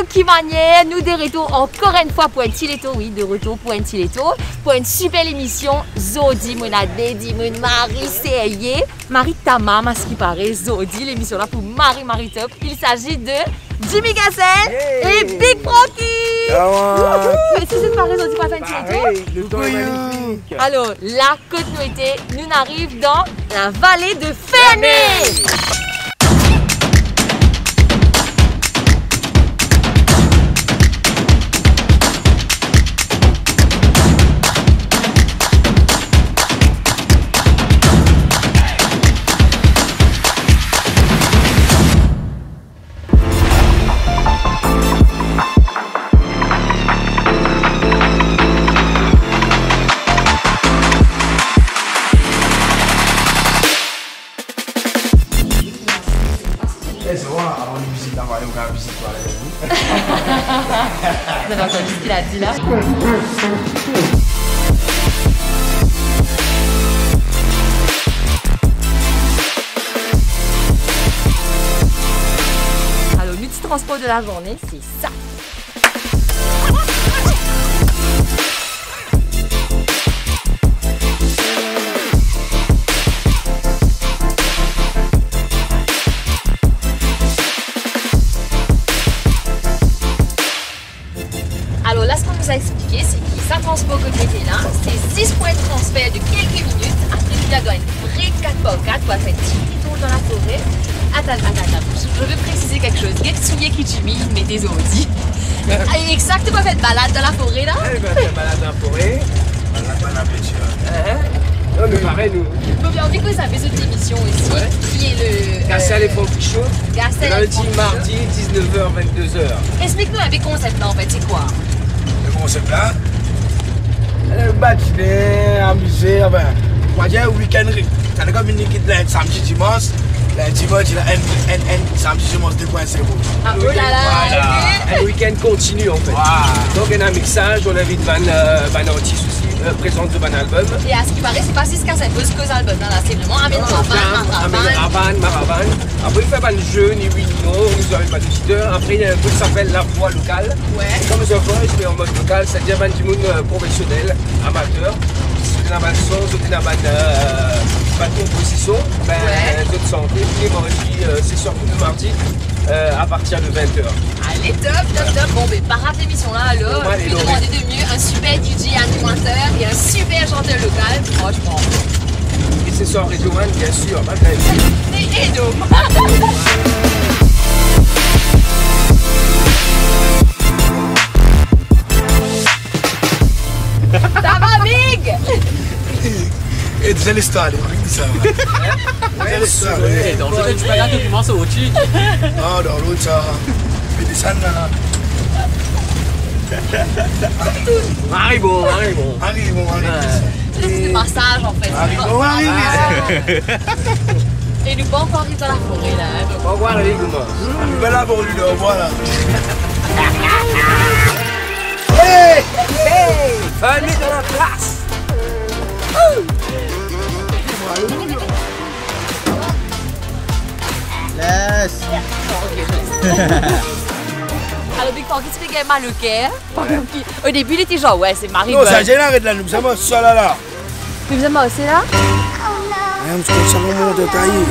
qui manière, nous de retour encore une fois pour un Tileto, oui, de retour pour un Tileto, pour une super émission. Zodi, mon Adedi, mon Marie, c'est Marie Tama, à ce qui paraît, Zodi, l'émission là pour Marie Top. Il s'agit de Jimmy Gassel et Big Frankie. Et si c'est pareil, Zodi, pas faire un Tileto. Alors, la continuité, nous arrive dans la vallée de Ferney. Vous avez entendu ce qu'il a dit là? Alors, l'outil transport de la journée, c'est ça. Alors là, ce qu'on nous a expliqué, c'est que ça transport que tu étais là, c'est 6 points de transfert de quelques minutes. Après, tu dois être vrai 4x4 pour faire un petit tour dans la forêt. Attends, je veux préciser quelque chose. Get souillé qui Jimmy, mais des audis. Exactement, faire balade dans la forêt là. Elle va faire balade dans la forêt. Non, mais pareil, nous. On dit que ça fait cette émission ici, qui est le. Gassel et Frankie Show. Gassel et Frankie mardi, 19h, 22h. Explique-nous avec concept là en fait, c'est quoi? Le concept là, bâtiment, amuser, enfin, on va dire week-end. C'est comme une équipe là, samedi, dimanche. Le dimanche, il a un samedi, dimanche, 2.0. Ah, oh là là! Un week-end continu en fait. Donc, il y a un mixage, on invite Van artiste aussi, présente de Van album. Et à ce qui paraît, c'est pas 6 cassettes, parce que les albums là, c'est vraiment Amin Maravan. Après, il fait un jeu, ni oui, ni non, nous avons pas d'éditeur. Après, il y a un truc qui s'appelle la voix locale. Ouais. Comme nous avons, mais en mode local, c'est-à-dire un petit monde professionnel, amateur. Si vous avez un son, si vous avez une composition, d'autres santé. Puis, moi aussi, c'est surtout le mardi à partir de 20h. Allez, top. Bon, mais par rapport à l'émission là, alors, je peux demander de mieux un super DJ animateur et un super chanteur local, franchement. Et c'est sur Radio One, bien sûr. Et Edo. Ça va, Big? Et c'est l'histoire, ça va. C'est l'histoire. Donc, tu peux regarder comment ça au-dessus. Ah, dans l'autre, ça. Mais des sangs là. Arrivons. C'est du massage en fait. Arrivons. Et nous pas encore arriver dans la forêt là. Au revoir, les gars. Ben là, bon, lui, au revoir là. Hey! Famille dans la place! Laisse. Alors Big Frankie, tu fais mal au cœur. Au début, il était genre, ouais, c'est Marie. Non, ça gêne, arrête là, nous sommes ça là. Tu faisais mal aussi là? Je suis ça moment de tailler.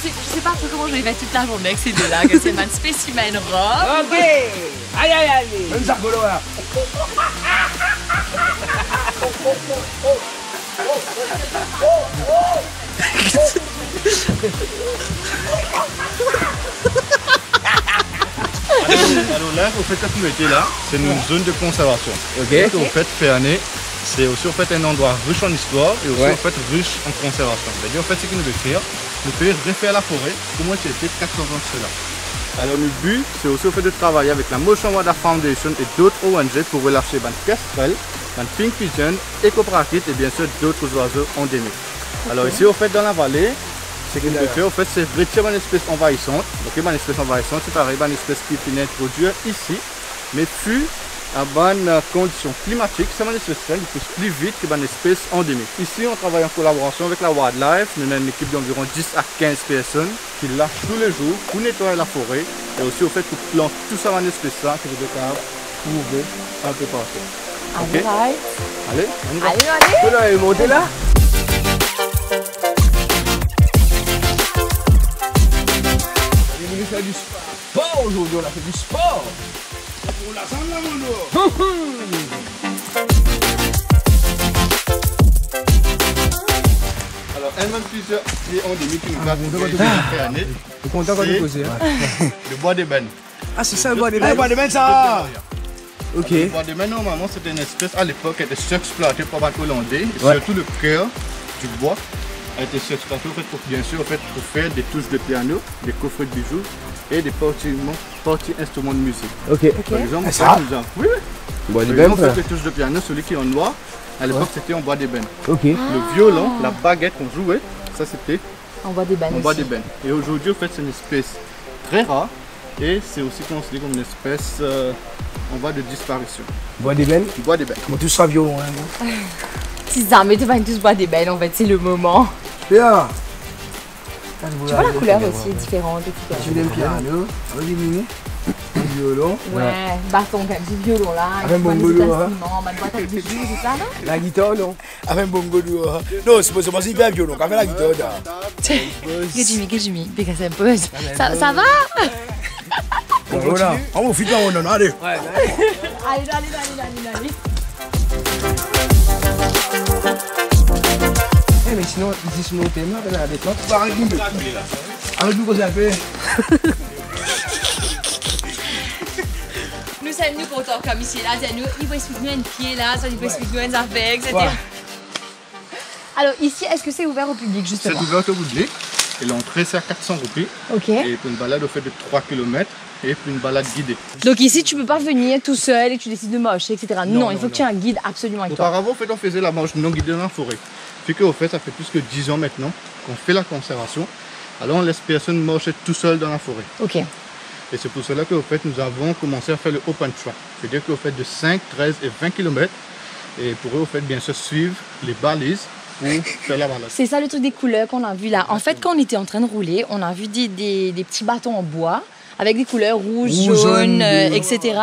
Je sais pas trop comment je vais faire toute la journée avec ces deux là, que c'est man spécimen robe. Ok! Allez! Même ça, Golo là. Alors là, au fait, cette nuitée là, c'est une zone de conservation. Ok. Au fait, Ferney, c'est aussi au fait un endroit riche en histoire et aussi au fait riche en conservation. C'est-à-dire, en fait, ce que nous veut faire, nous pouvons refaire la forêt comment c'était 80 ans de cela. Alors, notre but, c'est aussi au fait de travailler avec la Motion Water Foundation et d'autres ONG pour relâcher les kestrels, les pink pigeon, écopraquite et bien sûr d'autres oiseaux endémiques. Alors, ici, au fait, dans la vallée, Ce qu'il veut faire, en fait, c'est retirer une espèce envahissante. Donc, une espèce envahissante, c'est pareil, une espèce qui finit introduire ici, mais fut à bonne condition climatique, c'est une espèce qui pousse plus vite qu'une espèce endémique. Ici, on travaille en collaboration avec la Wildlife. Nous avons une équipe d'environ 10 à 15 personnes qui lâchent tous les jours pour nettoyer la forêt et aussi au fait pour planter tout ça une espèce là que vous devez trouver un peu partout. Ok? Allez, on y va. Allez. Tu l'as monté là? On a fait du sport aujourd'hui, on a fait du sport. On a ça là, mon Alors, un même plusieurs pieds endémiques qui nous gâtent après année. Je suis content quand tu poses. Le bois d'ébène. Ah, c'est ça le bois d'ébène? Le bois d'ébène, ça! Ok. Le bois d'ébène, normalement, c'était une espèce à l'époque qui était surexploitée par les Hollandais. Et surtout le cœur du bois a été surexploité pour, bien sûr, pour faire des touches de piano, des coffrets de bijoux et des parties instruments de musique. Ok. Par exemple, ça? Oui, oui. Bois Par d'ébène, exemple, ça? les touches de piano, celui qui est en noir, à l'époque, c'était en bois d'ébène. Ok. Le violon, la baguette qu'on jouait, ça c'était On voit des bannes en bois aussi. d'ébène. Et aujourd'hui, en fait, c'est une espèce très rare et c'est aussi considéré comme une espèce en voie de disparition. Bois d'ébène? Bois d'ébène. Comment tout ça violon, hein? Si jamais tu vas tous boire des bannes, en fait, c'est le moment. Bien. Tu vois la couleur aussi est différente, etc. Tu viens le piano, avec des mini, le violon, Ouais, bâton quand même, du violon là, Avec tu vois, mon les boulot, hein. instruments, ma boîte avec des bijoux, c'est ça, non? la guitare, non? Avec un bongo dehors. Non, c'est pas si bien violon, quand même la guitare, là. Que Jimmy, dès qu'elle s'impose. Ça va? Voilà. On va finir, on en a, allez. Allez. Eh, mais sinon, ils sont au thème, avec toi, tu vas avec nous. Avec nous, qu'on s'appelle. Nous sommes nous contents comme ici, là, c'est nous, il faut expliquer un pied là, ça il faut expliquer un affaire, etc. Ouais. Alors ici, est-ce que c'est ouvert au public C'est justement? ouvert au public et l'entrée c'est à 400 roupies Ok. et pour une balade au fait de 3 km et pour une balade guidée. Donc ici, tu peux pas venir tout seul et tu décides de marcher, etc. Non, il faut que tu aies un guide absolument avec toi. Auparavant, en fait, on faisait la marche non guidée dans la forêt. Puis qu'au fait, ça fait plus que 10 ans maintenant qu'on fait la conservation. Alors on laisse personne marcher tout seul dans la forêt. Ok. Et c'est pour cela qu'au fait, nous avons commencé à faire le open track. C'est-à-dire qu'au fait de 5, 13 et 20 km. Et pour eux, au fait, bien sûr, suivre les balises pour faire la balade. C'est ça le truc des couleurs qu'on a vu là. En fait, quand on était en train de rouler, on a vu des petits bâtons en bois avec des couleurs rouge, jaune, bleu. etc.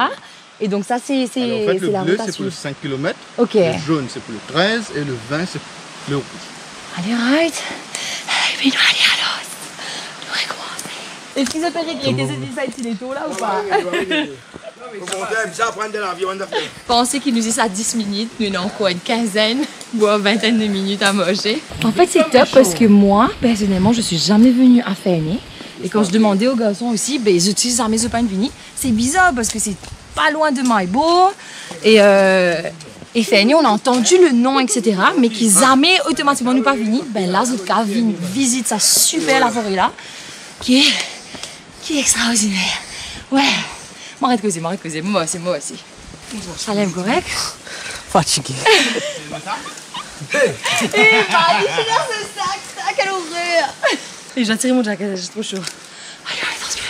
Et donc ça, c'est Alors, en fait, le la bleu, route à c'est pour le suivre. 5 km. Ok. Le jaune, c'est pour le 13 et le 20, c'est le rouge. Allez, right. Et puis nous allons alors. Nous recommencer. Est-ce qu'ils ont regretté cette Stiletto là ou pas? Ça prendre de l'avion, on a fait. Pensez qu'il nous est à 10 minutes, nous avons encore une quinzaine, voire vingtaine de minutes à manger. En fait, c'est top parce que moi, personnellement, je suis jamais venue à Ferney. Et quand je demandais aux garçons aussi, ben, ils utilisent à mes open vini. C'est bizarre parce que c'est pas loin de Maïbo. Et Ferney, on a entendu le nom, etc. Mais qui jamais automatiquement nous pas venu. Ben là, Zotka visite ça super la forêt là, qui est extraordinaire. Ouais. M'arrête de causer, moi aussi. Ça l'aime correct? Fatigué. Eh, Marie, je suis dans ce sac, quelle horreur! Et j'ai tiré mon jacket, j'ai trop chaud. Allez, on est transpiré.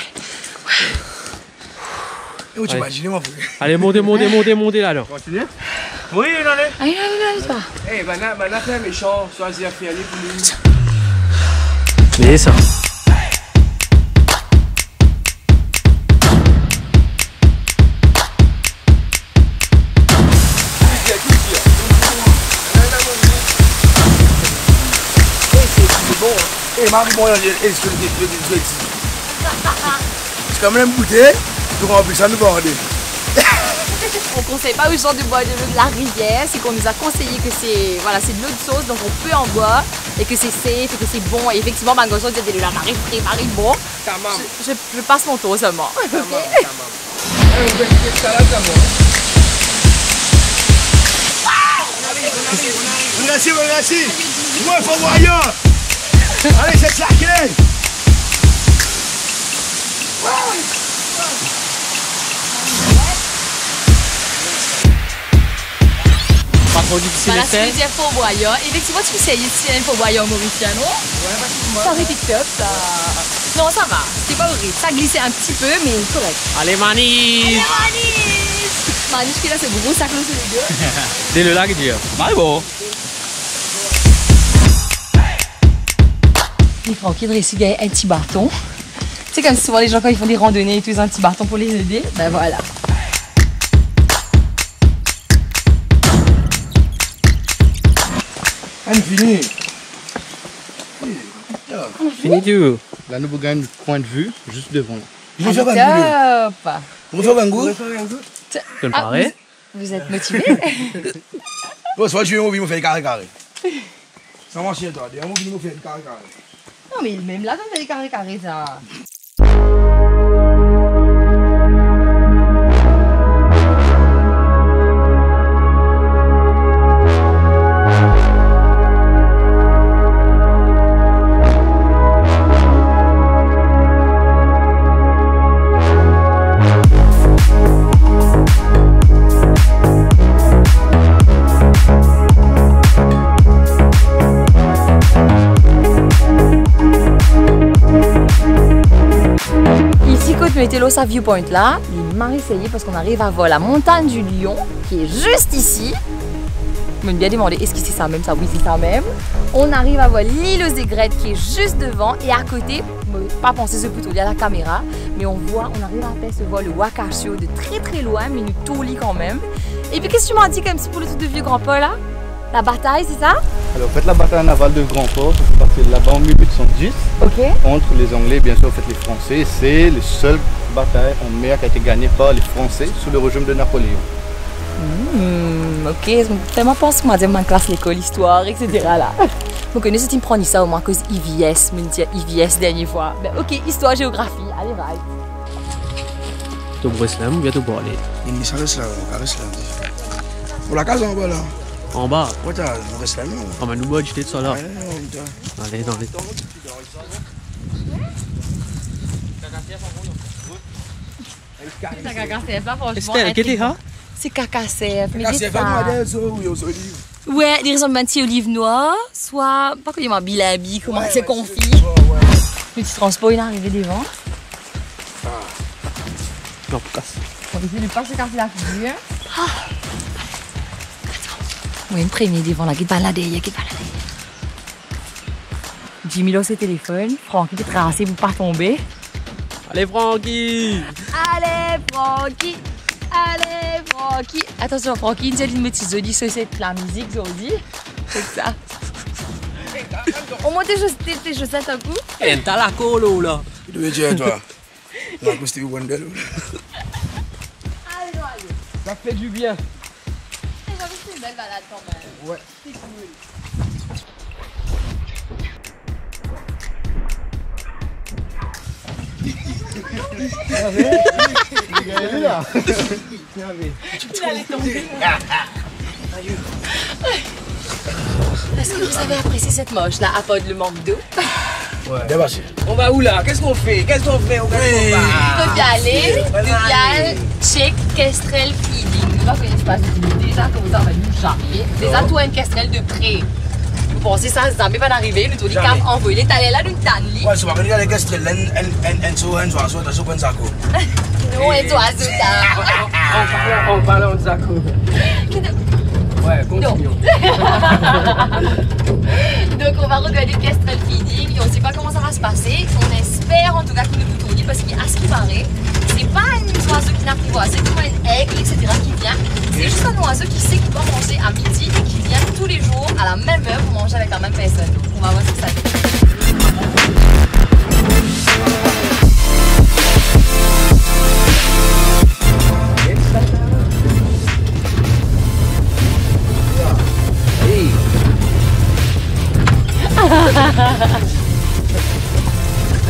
Où tu imagines, mon frère? Allez, montez là alors. Continuez. Oui, il en est. Allez, toi. Eh, maintenant, c'est un méchant, choisir à faire aller pour nous. C'est ça. Eh, Marie, bon, est-ce que tu es c'est quand même goûté, donc en plus, ça nous va rendre. On conseille pas aux gens de boire de l'eau de la rivière, c'est qu'on nous a conseillé que c'est voilà, c'est de l'eau de sauce, donc on peut en boire et que c'est safe et que c'est bon. Et effectivement, ma gosse dit de la marée frais, marée bon. Je passe mon tour seulement. Merci. Moi, il faut voir ailleurs. Allez, c'est claqué. pas trop difficile Voilà, à faire. c'est dire Fort Boyard. Effectivement, tu sais ici un Fort Boyard mauricien, non? Ouais, ça aurait été top, ça. Non, ça va. C'est pas horrible. Ça glissait un petit peu, mais correct. Allez, Manis! Manish qui est là, c'est gros sac sur les deux. Dès le lac, il dit. Bye, bon. Les Francky de réussir à gagner un petit bâton. C'est comme souvent les gens quand ils font des randonnées et tout, ils ont un petit bâton pour les aider. Ben voilà. Fini. Fini, tu. Là, nous gagnons le point de vue juste devant nous. Je vais faire un goût. Top. On va faire un goût. Tu le parais? Vous êtes motivés? Bon, soit tu es mobile, on fait carré. Ça marche toi. Des mobile, on fait carré. Non mais même là, on fait des carrés ça. Métélo sa viewpoint là, il m'a essayé parce qu'on arrive à voir la montagne du Lion qui est juste ici. Je me suis bien demandé est-ce que c'est ça même, ça oui c'est ça même. On arrive à voir l'île aux aigrettes qui est juste devant et à côté, pas penser ce plutôt, il y a la caméra, mais on arrive à percevoir le Wakashio de très loin, mais nous tout lit quand même. Et puis qu'est-ce que tu m'as dit comme si pour le truc de vieux grand-père là? La bataille, c'est ça? Alors, en fait, la bataille navale de Grand-Port, ça s'est passé là-bas en 1810. Ok. Entre les Anglais, bien sûr, en fait, les Français. C'est la seule bataille en mer qui a été gagnée par les Français sous le régime de Napoléon. Ok, je me tellement pense que moi, je m'en classe l'école, histoire, etc. là. Vous connaissez, tu me prends ça au moins à cause IVS, me dire IVS dernière fois. Ben, ok, histoire, géographie, allez, right. Tu brosses là, ou bien tu bois aller? Il reste là. Pour la case en bas là. En bas. Ouais, t'as reste là. On va nous boire, j'étais de ça là. Allez, dans les. C'est KKCF là, franchement. Estelle, qu'est-ce que c'est? C'est KKCF, mais C'est c'est pas ça. modèle, ça, oui, aux olives. Ouais, des raisons de petit olive noire, soit, pas que je m'habille la bille, comment c'est confit. Le petit transport, il est arrivé devant. Non, pour casse. On va essayer de pas se casser la figure. Oui, une première devant là, qui balade derrière, Jimmy là, ses téléphones. Francky qui est tracé pour pas tomber. Allez, Francky! Allez, Francky! Allez, Francky! Attention, Francky, une seule petite zodi, c'est la musique, aujourd'hui. C'est ça. On monte tes chaussettes un coup. Et t'as la colo là! Tu devais dire, toi. La coupe Stevie Wonder. Allez, allez. Ça fait du bien! J'ai envie que c'est une belle balade quand même. Ouais. C'est cool. Est-ce que vous avez apprécié cette moche là, à part le manque d'eau? Ouais. Débarqué. On va où là? Qu'est-ce qu'on fait? On va? On peut y aller, Dubial, check, Kestrel, feeding. Nous, on connaît pas déjà comme ça, on va nous jamais. Déjà, toi, une Kestrel de près. Vous pensez ça, ça ne va pas arriver, le tour du cap envoyé. T'es allé là d'une tanne. Ouais, c'est pas que les Kestrel, en Zako. Non, et toi, c'est ça. En parlant de Zako. Ouais, continuons. Donc on va regarder Kestrel feeding et on ne sait pas comment ça va se passer. On espère en tout cas qu'il ne vous tourne parce qu'à ce qui paraît, c'est pas un oiseau qui n'apprivoise, c'est comme un aigle, etc. qui vient. C'est juste un oiseau qui sait qu'il doit manger à midi et qui vient tous les jours à la même heure pour manger avec la même personne. Donc on va voir ce que ça fait.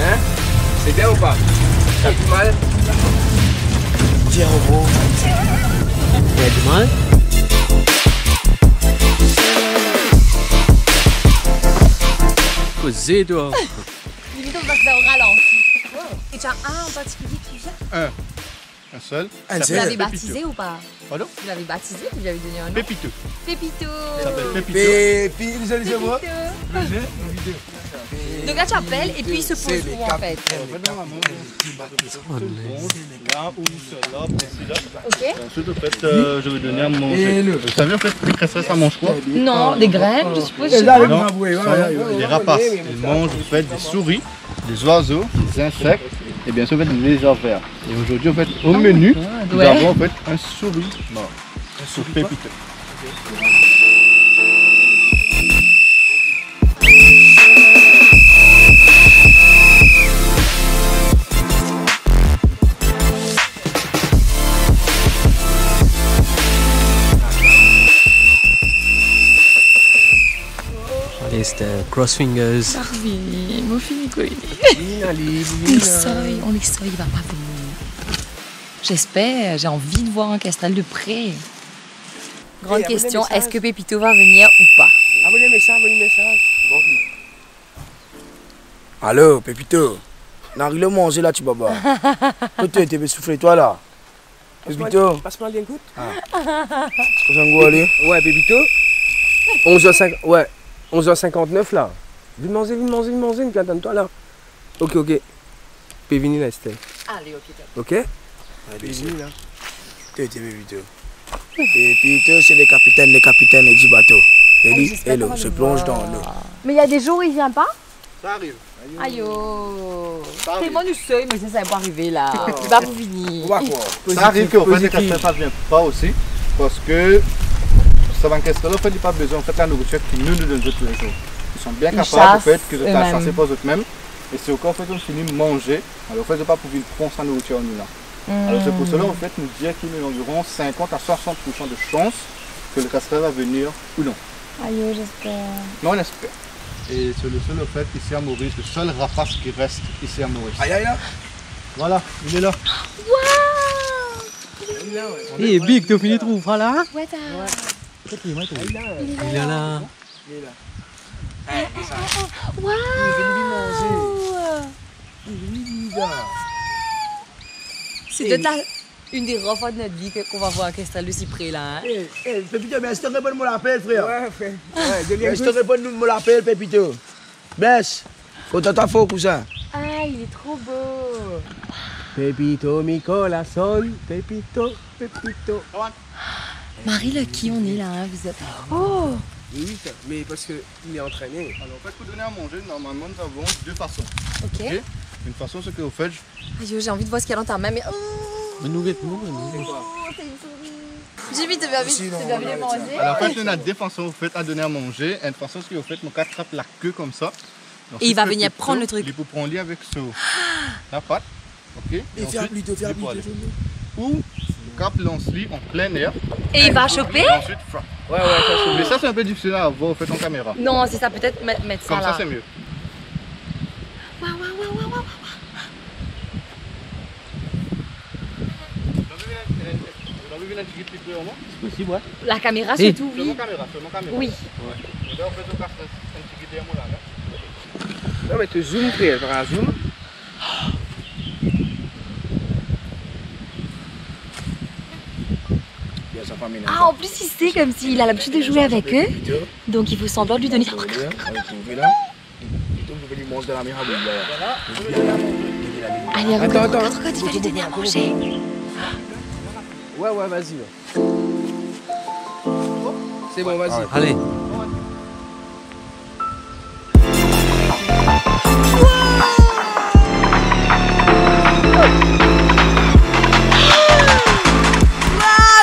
Hein? C'est bien ou pas? Ça fait mal? Tiens, robot. Il y a du mal? Posez toi! Limite on va se faire au ralenti. Et tu as un en particulier qui vient? Un seul. Un Vous seul. l'avez baptisé ou pas? Pardon? Vous l'avez baptisé ou vous lui avez donné un nom? Pépiteux. Pépito. Il s'appelle Pépito. Pépi, lisez-moi. Donc là tu appelles et puis il se pose où en fait? Normalement, là ou là, ici, là. Ok. Et ensuite, en fait, je vais donner à manger. Vous savez, en fait, les crestets, ça mange quoi? Non, des graines, je suppose. Non, des rapaces. Ils mangent, en fait, des souris, des oiseaux, des insectes et bien sûr, en fait, des lézards verts. Et aujourd'hui, en fait, au menu, nous ouais. avons en fait un souris mort. Un souris Pépito. Allez, c'était cross fingers. Oui, mon fils Nicolas. On les sort, il va pas venir. J'espère, j'ai envie de voir un castral de près. Grande question, est-ce que Pépito va venir ou pas? Abonnez message. Allô, Pépito. N'arrive le manger là, tu baba. Toi, tu es soufflé, toi là. Pépito. Passe-moi un lien écoute. Vous en aller? Ouais, Pépito. 11h50. Ouais. 11h59 là. Viens manger, une toi là. Ok. Pévini là, Estelle. Allez, ok, top. Ok? Pévini là. Tu es Pépito. Pépito, c'est les capitaines du bateau. Et dit, hello, je plonge dans l'eau. Mais il y a des jours où il vient pas? Ça arrive. Aïe, Ça arrive. tellement du seuil, mais ça va pas arriver là. Il va vous venir. On va quoi? Ça arrive qu'en fait, les crestets ne viennent pas aussi. Parce que ça va en casserole, en fait, il n'y a pas besoin. En fait, la nourriture qui nous donne tous les jours. Ils sont bien capables, en fait, que de la chasser pour eux-mêmes. Et c'est au cas, en fait, on finit de manger. Alors, en fait, de ne pas pouvoir prendre sa nourriture en nous là. Alors, c'est pour cela, en fait, nous dire qu'il y a environ 50 à 60% de chances que le casserole va venir ou non. Aïe, j'espère. Non, on espère. Et c'est le seul, en fait, ici à Maurice, le seul rapace qui reste ici à Maurice. Aïe là. Voilà, il est là. Et Big, t'as fini de trouver là? Ouais, t'as. Il est là. Waouh! C'est peut-être une des rares fois de notre vie qu'on va voir un castral de cyprès là. Hein? Pépito, mais je te réponds mon appel, frère. Ouais, frère. Je te réponds mon appel, Pépito. Baisse. Faut t'entendre faux, cousin. Ah, il est trop beau! Pépito, mi corazón. Pépito. Marie, là, qui on est là? Hein? Vous êtes. Oh! Oui, mais parce qu'il est entraîné. Alors, en fait, pour donner à manger, normalement, nous avons deux façons. Ok. Ok. Une façon, c'est qu'au fait, Aïe, j'ai envie de voir ce qu'il y a dans ta main, mais. Oh! Mais nous, C'est une souris! J'ai vite, c'est bien de manger. alors, en fait, on a deux façons au fait, à donner à manger. Une façon, c'est qu'au fait, on attrape la queue comme ça. Et il va venir prendre le truc. Il peut prendre avec la patte. Ok. Et faire plutôt. Ou le cap lance-lit en plein air. Et il va choper? Et ensuite, frappe. Ouais, ça c'est Mais ça, c'est un peu difficile à voir au fait en caméra. Non, c'est ça, peut-être mettre ça Comme là. ça, c'est mieux. Waouh. Vous avez vu la petite pipe en moi? C'est possible, ouais. La caméra, Et- surtout, Sur mon oui. caméra. Oui. Et là, en fait, on casse un petit guide à moi là. Non, mais tu zoomes, frère. Faire un zoom. Ah, en plus, il sait comme s'il a l'habitude de jouer avec eux. Donc, il faut semblant lui donner. Allez, regarde, Attends. regarde, il va lui donner à manger. Ouais, vas-y. C'est bon, vas-y. Allez.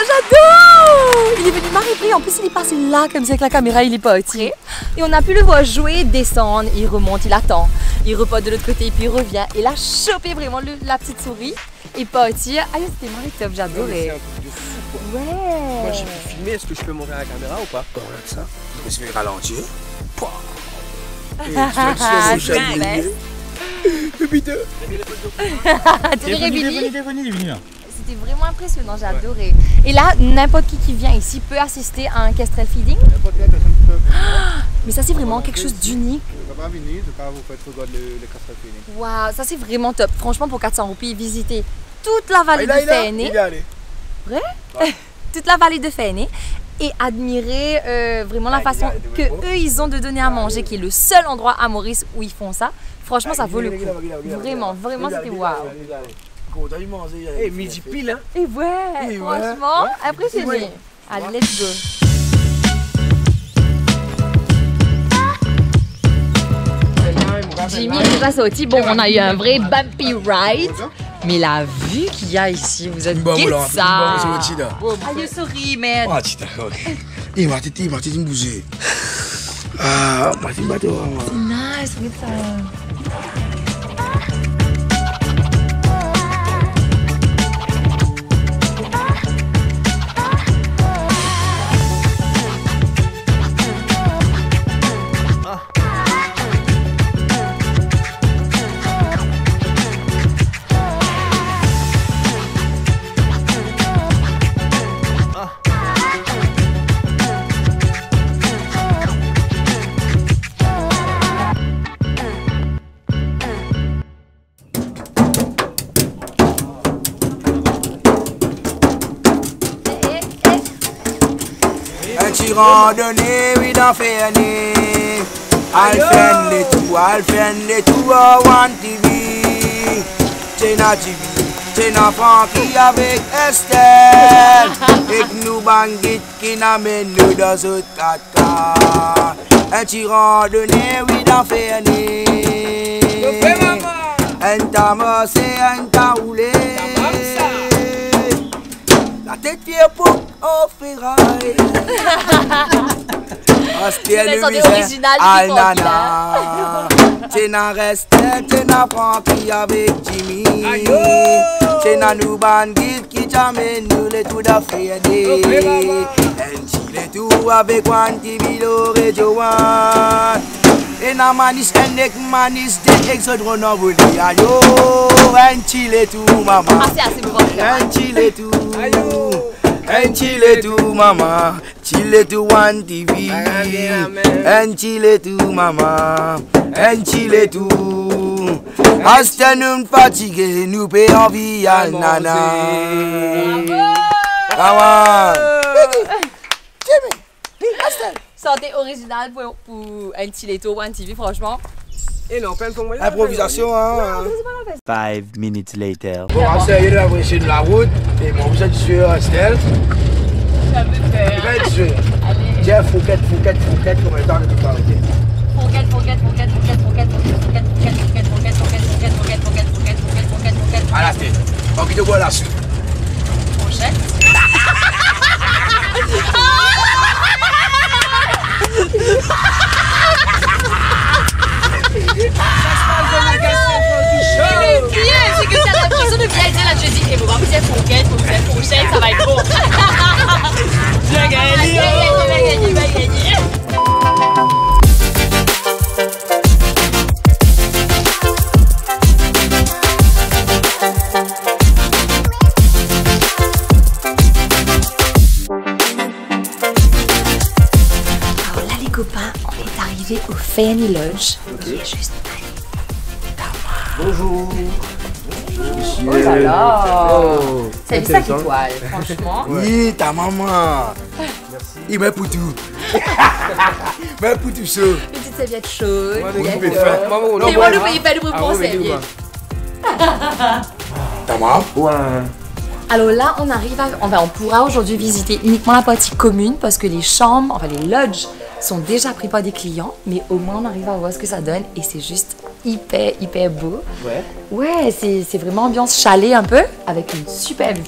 J'adore! Il est venu m'arriver, en plus il est passé là comme ça avec la caméra, il est parti. Et on a pu le voir jouer, descendre, il remonte, il attend. Il repart de l'autre côté et puis il revient. Et là, choper vraiment la petite souris et partir. Ah, c'était vraiment top, C'est un j'adorais. truc de fou, quoi. Moi, Ouais. j'ai pu filmer. Est-ce que je peux montrer à la caméra ou pas? Regarde ça. Je vais ralentir. Ah, c'est vrai. Pépito. T'es réveillé. C'était vraiment impressionnant, j'ai adoré. Et là, n'importe qui vient ici peut assister à un kestrel feeding. N'importe quelle personne peut venir. Mais ça, c'est vraiment quelque chose d'unique. Je ne peux pas venir, je peux vous faire regarder le casserole fini. Waouh, ça c'est vraiment top. Franchement, pour 400 roupies, visiter toute la vallée de Il Fainé. est allé. Toute la vallée de Fainé. et admirer vraiment la façon que eux ils ont de donner à manger, qui est le seul endroit à Maurice où ils font ça. Franchement, ça vaut le coup. Vraiment, vraiment, c'était waouh. Et midi pile, hein? Et ouais, franchement, impressionné. Allez, let's go. Jimmy est déjà sorti. Bon, on a eu un vrai bumpy ride. Mais la vue qu'il y a ici, vous êtes guet ça. Ah, you sorry, man. Ah, tu d'accord. Eh, Martiti me bouger. Ah, Martiti me battre. Nice, regarde ça. Un petit randonnée, oui, d'en faire né. Alphen les tout, One TV. Tena TV, Tena Frankie avec Estelle. Et que nous banguites qui n'amènent nous dans ce tata. Un petit randonnée, oui, d'en faire né. Un tamassé, un taoulé. La tête fière pour au ferraille. C'est original du Nana. Tena resté, Tena Frankie avec Jimmy. Tena nous bandits qui t'amènent nous les tout d'affaires. Et tout avec One TV, l'oré Joanne. Et na manis, enek manis, de exodron en volé. Ayo, un chile tout, maman. Ah, c'est assez bon. Un chile tout. Un chile tout, maman. Chile tout, One TV. Un chile tout, maman. Un chile tout. Hasta nous fatigués, nous paie envie à nana. Come Santé originale pour un Tileto One TV, franchement. Et non, plein de moyens. improvisation, hein. 5 minutes later. Bon, après, il a pris la route. Et bon, vous êtes sûr, Estelle. Ça me fait. Vous êtes sûr. Tiens, Fouquet, combien de temps que tu parles? À la tête. On quitte quoi là-dessus? Fourchette. C'est que ça a l'impression de bien dire là, je dis, et bon, vous êtes fourchette, ça va être bon. J'ai gagné. Alors là, les copains, on est arrivés au Fanny Lodge, qui est juste Bonjour. Oh là là! C'est une sac étoile, franchement. Oui, ta maman. Merci. Il met pour tout. Mais pour tout ça. Une petite serviette chaude. Maman, Et moi, le pays pas de pour serviette. Ta maman? Ouais. Alors là, on arrive à... on pourra aujourd'hui visiter uniquement la partie commune parce que les chambres, enfin les lodges, sont déjà pris par des clients. Mais au moins, on arrive à voir ce que ça donne et c'est juste hyper beau. Ouais. Ouais, c'est vraiment ambiance chalet un peu avec une super vue.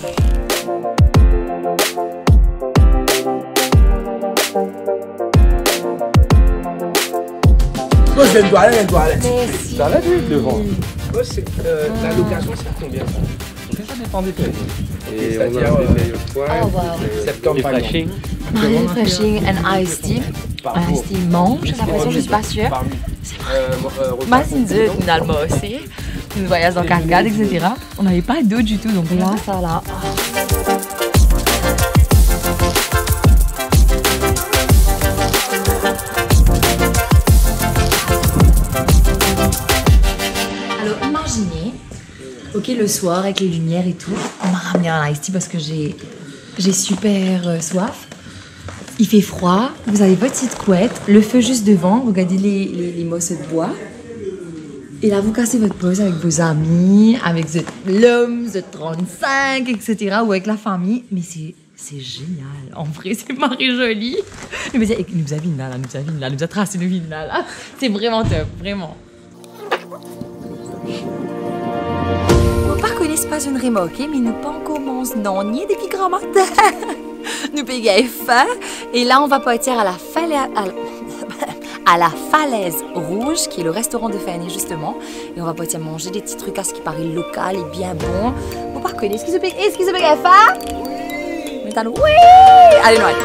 Moi, je vais une toilette. Merci. Ça va devant. La location, c'est combien? Ça dépend des pays. Et on a des périodes Oh wow. septembre, Les par exemple. flashing. Refreshing and iced tea. Iced tea mange, j'ai l'impression, je suis pas sûre. Moi, c'est une zone finalement aussi. Une voyage en cascade, etc. On n'avait pas d'eau du tout, donc là, ça là. Alors, imaginez, ok, le soir avec les lumières et tout, on m'a ramené un iced tea parce que j'ai super soif. Il fait froid, vous avez votre petite couette, le feu juste devant, regardez les morceaux de bois. Et là, vous cassez votre pause avec vos amis, avec l'homme, The 35, etc. ou avec la famille. Mais c'est génial. En vrai, c'est Marie-Jolie. Il nous a vu là, il nous a tracé le vide là. C'est vraiment top, vraiment. Vous ne connaissez pas une remorque, mais nous pas en commence, non, ni depuis grand matin. Nous payons faim. Et là, on va partir à la Falaise Rouge, qui est le restaurant de Fanny, justement. Et on va partir manger des petits trucs à ce qui paraît local et bien bon. Vous pas connaître. Est-ce qu'ils se payent faim? Oui! Oui! Allez, Noël.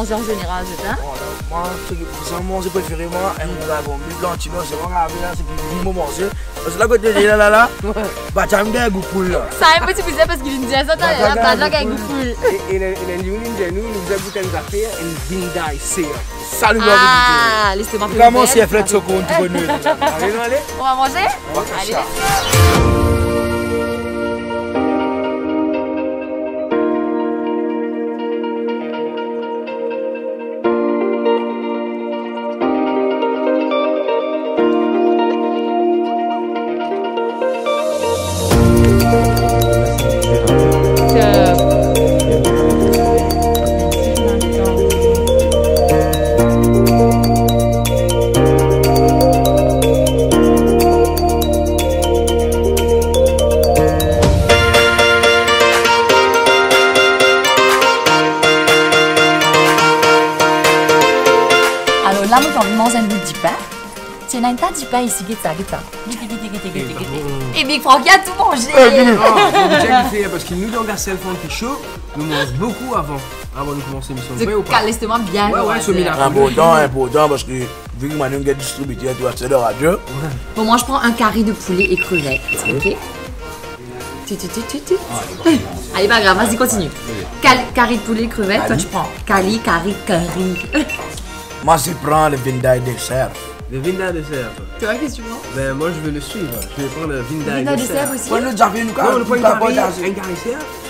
En général, c'est ça? Moi, c'est mon préféré, moi, un dragon, mais blanchiment, c'est pas grave, là, c'est qu'il faut manger. Parce que là, côté de là, bah, tu as un bien goût poule, là. Ça a impossible de dire parce qu'il me dit ça, t'as pas de gens qui a un goût poule. Et nous avons une affaire, une vindaille, c'est. Salut, ah, laissez-moi faire. Comment c'est fait ce compte, tu connais? Allez, on va manger? Allez, là, nous avons mangé un bout de pain. Tiens, un tas de pain ici, qui est ça. Et Big Francky a tout mangé. J'ai kiffé parce que nous, dans Garcelle Francky Show, nous mangeons beaucoup avant de commencer l'émission. C'est calestement bien. Ouais, c'est bien. Important, parce que vu que Manu est distributeur, tu as accès à la radio. Bon, moi, je prends un carré de poulet et crevettes. Ok? Allez, pas grave, vas-y, continue. Carré de poulet, crevettes, toi, tu prends. Curry. Moi, je prends le vindaille dessert. Le vindaille dessert. Tu vois, qu'est-ce que tu prends? Ben, moi, je vais le suivre. Je vais prendre le vindaille dessert aussi. Moi, nous avons une non, on prend un carré.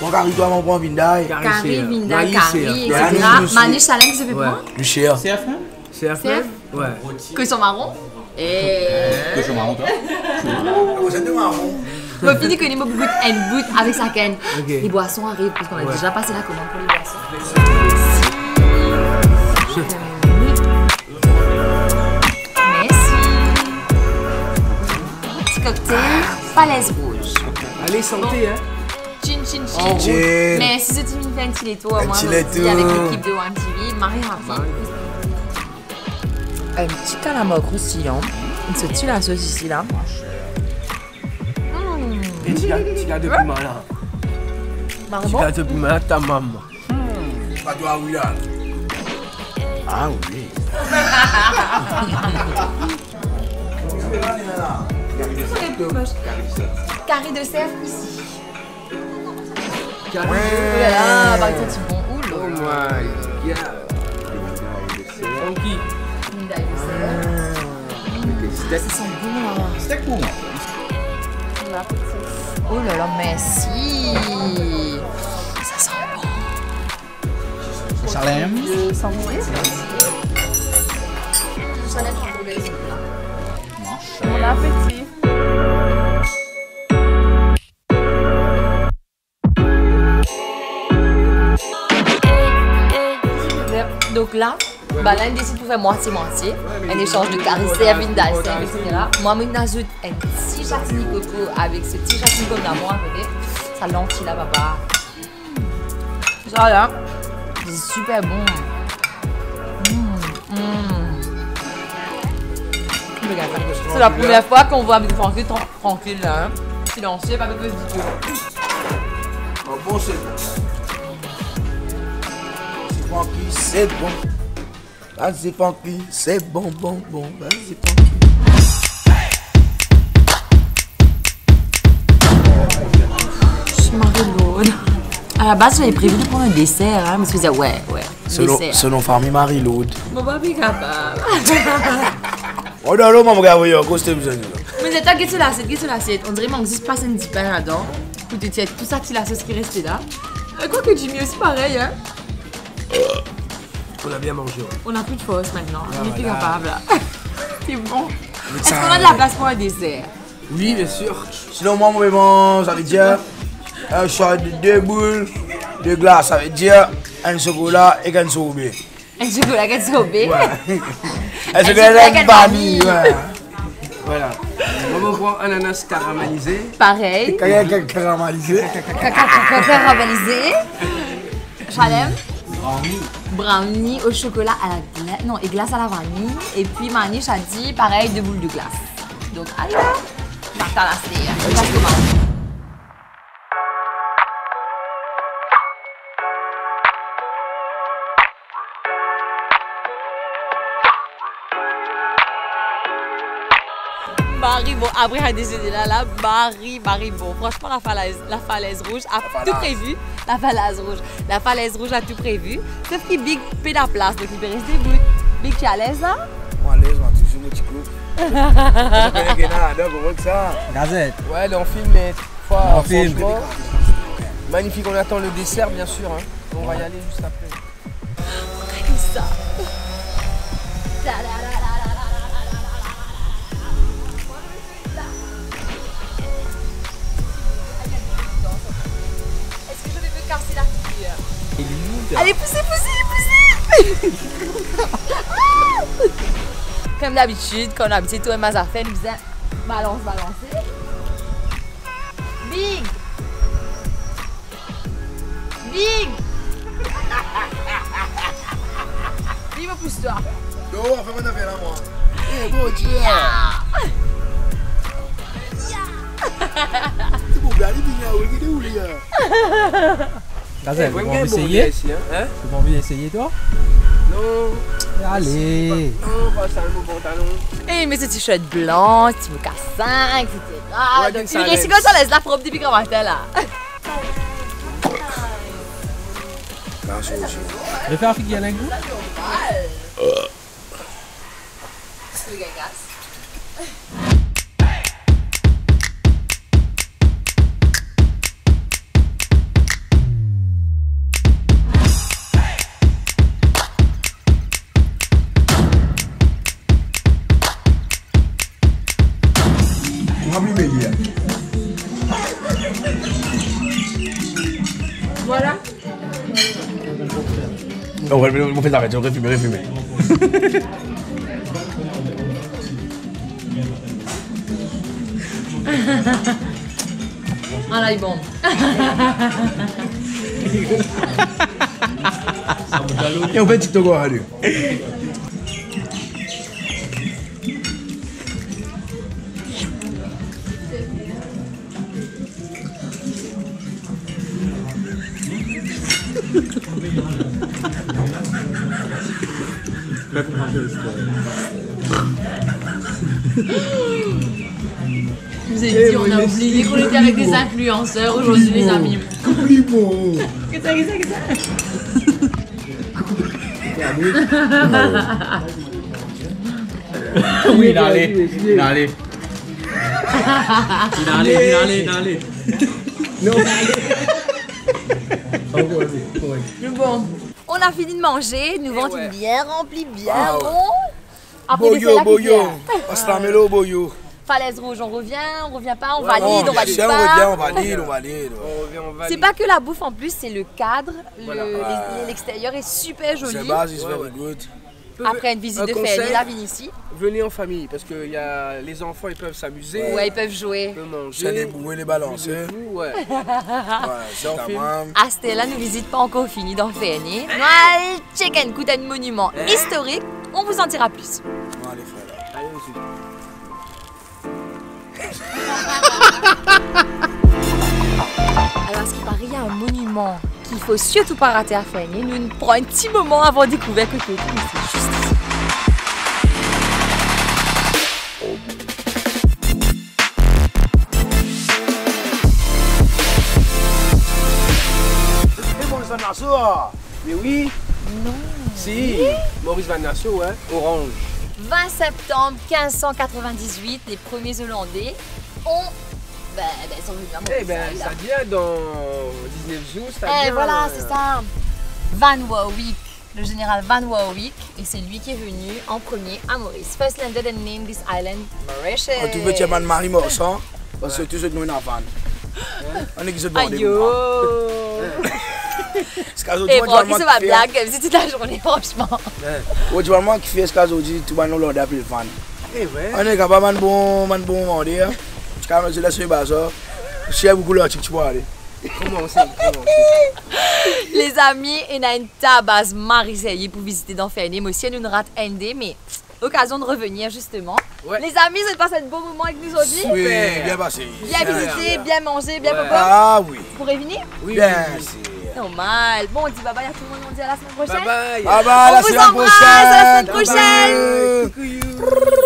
Mon carré, toi, on prend vindaille. Carré, vindaille, etc. Manu Chalem, qui se fait prendre? Du cher. CF? Ouais. Que son marron? Que son marron, toi? C'est du marron. On finit que les mots bout and boot avec sa canne. Les boissons arrivent, parce qu'on a déjà passé la commande pour les boissons. Cocktail, Falaise Rouge. Allez, santé, hein. Chin. Chin. Mais si c'est une ventiletto, moi, je dis avec l'équipe de One TV, Marie Rafi. Un petit calamar croustillant. Ce petit la sauce ici, là. Et tu gardes depuis mal, là. Tu gardes depuis mal, ta maman. Pas toi, William. Ah oui. Carré de cerf ici. Carré. Oh là là, par exemple, c'est bon. Oh my god. Funky. Vindaille de cerf. Ça sent bon là. Steak pour moi. Oh là là, merci. Ça sent bon. Chalem. Je sens bon. Chalem, bon appétit. Donc là, bah là, on décide pour faire moitié-moitié. Un échange de carissère, vindaille, etc. Moi, je m'ajoute un petit châtigny coco avec ce petit châtigny coco d'amour à côté. Ça lentille là, papa. Ça là, c'est super bon. C'est la première fois qu'on voit avec Francky tranquille là. Silencieux, pas avec le vidéo. Oh bon, c'est bon. C'est Francky, c'est bon. Vas-y, Francky, c'est bon. Vas-y, Francky. Je suis Marie-Laude. À la base, j'avais prévu de prendre un dessert, hein, mais je me disais, ouais. dessert. Selon famille Marie-Laude. Mon pas plus capable. Oh non, non, mon gars, oui, on cause besoin. Mais c'est toi qui es l'assiette. On dirait qu'il manque pas un petit pain là-dedans. Pour te dire tout ça, c'est la sauce qui est restée là. Quoi que Jimmy aussi pareil, hein. On a bien mangé. Ouais. On a plus de force maintenant. Ah, On est plus voilà. capable là. C'est bon. Est-ce qu'on a de la place pour un dessert? Oui, bien sûr. Sinon, moi, vraiment, ça veut dire un shot de 2 boules de glace. Ça veut dire un chocolat et un sorbet. Un chocolat qui est sorbet. Ouais. Un chocolat de vanille. Ouais. Voilà. On va prendre un ananas caramélisé. Pareil. Caramélisé. Caramélisé. Chalem. Brownie au chocolat à la glace. Non, et glace à la vanille. Et puis Maniche a dit pareil, 2 boules de glace. Donc, allez là. Martha la serre. Je passe comment? Marie, bon, après elle a décidé là, Marie, bon, franchement, la falaise rouge a tout prévu. La falaise rouge a tout prévu. Sauf que Big fait la place, donc il peut rester debout. Big, tu es à l'aise là? Moi, à l'aise, moi, toujours mon petit coup. Je connais Canada, comment que ça? Gazette. Ouais, là on filme, mais franchement, magnifique. On attend le dessert, bien sûr. Hein. On va y aller juste après. Regardez ça. Est-ce que je vais me casser la figure? Allez, poussez! Comme d'habitude, quand on a habitué tout un mazafé, nous faisons balancer. Big! Big, pousse-toi. Non, on va faire mon affaire là, moi. Eh, bon Dieu! C'est bon, bien, il est où, les gars? Gazelle, tu vas essayer? Tu as envie d'essayer, toi? Non. Allez. Non, pas ça, mon pantalon. Eh, mais ce t-shirt blanc, tu me cassin, etc. Ouais, Donc, ça il est comme ça, laisse la propre depuis grand matin, là. Je vais faire un figuier à l'ingou. Voilà. On va faire ça, on va refumer. Ah là, il est bon. Et on fait TikTok, allez. Je vous ai dit, on a oublié qu'on était avec des influenceurs aujourd'hui, les amis. Qu'est-ce que Oui, il a allé. Non. Bon, on a fini de manger, nous ventre bien rempli, bien rond. Après, Boyo. Ostamelo, boyo. Falaise rouge, on revient pas, on valide, on valide On pas. valide. On revient. C'est pas que la bouffe en plus, c'est le cadre, l'extérieur est super joli. C'est base, it's very good. Après une visite de conseil, famille, là, viens ici. Venez en famille parce que les enfants ils peuvent s'amuser. Ouais, ils peuvent jouer. Ils peuvent manger. C'est les bouées, les balances. Ouais. C'est ta maman. Astella nous visite pas encore fini dans Féni. Noël, check and coûte un monument historique. On vous en dira plus. Allez, frère. Allez aussi. Alors, à ce qui paraît, il y a un monument qu'il faut surtout pas rater à Féni. Nous prenons un petit moment avant de découvrir que c'est juste ici. C'est bon, ça marche. Mais oui, Non. Si, Maurice Van Nassau, ouais, orange. 20 septembre 1598, les premiers Hollandais sont venus à Maurice. Eh ben, ça vient dans 19 août, ça Eh vient. voilà, c'est ça. Van Warwick, le général Van Warwick, et c'est lui qui est venu en premier à Maurice. First landed and named this island Mauritius. On trouve que tu es Marie Morsan, parce que tu es nous dans la vanne. On est qui se demande. Aïe yo. Et bon, qui se va blague comme si toute la journée, franchement. Aujourd'hui, qui fait ce cas aujourd'hui, tu vas nous l'ordre d'appeler le fan. Eh ouais. On est capable de bon monde. Tu vas nous laisser le bazar. Je sais beaucoup de tu vas aller. Comment on sait? Les amis, il y a une tabasse Marseille pour visiter dans Fernet, aussi une rate ND, mais occasion de revenir justement. Ouais. Les amis, vous avez passé un beau moment avec nous aujourd'hui. Oui, bien passé. Bien visité, bien mangé, bien popo. Ah oui. Vous pourrez venir? Oui. Bien. Normal. Bon, on dit bye bye à tout le monde, on dit à la semaine prochaine. Bye bye. Ah bah, On vous embrasse, à la semaine prochaine. prochaine.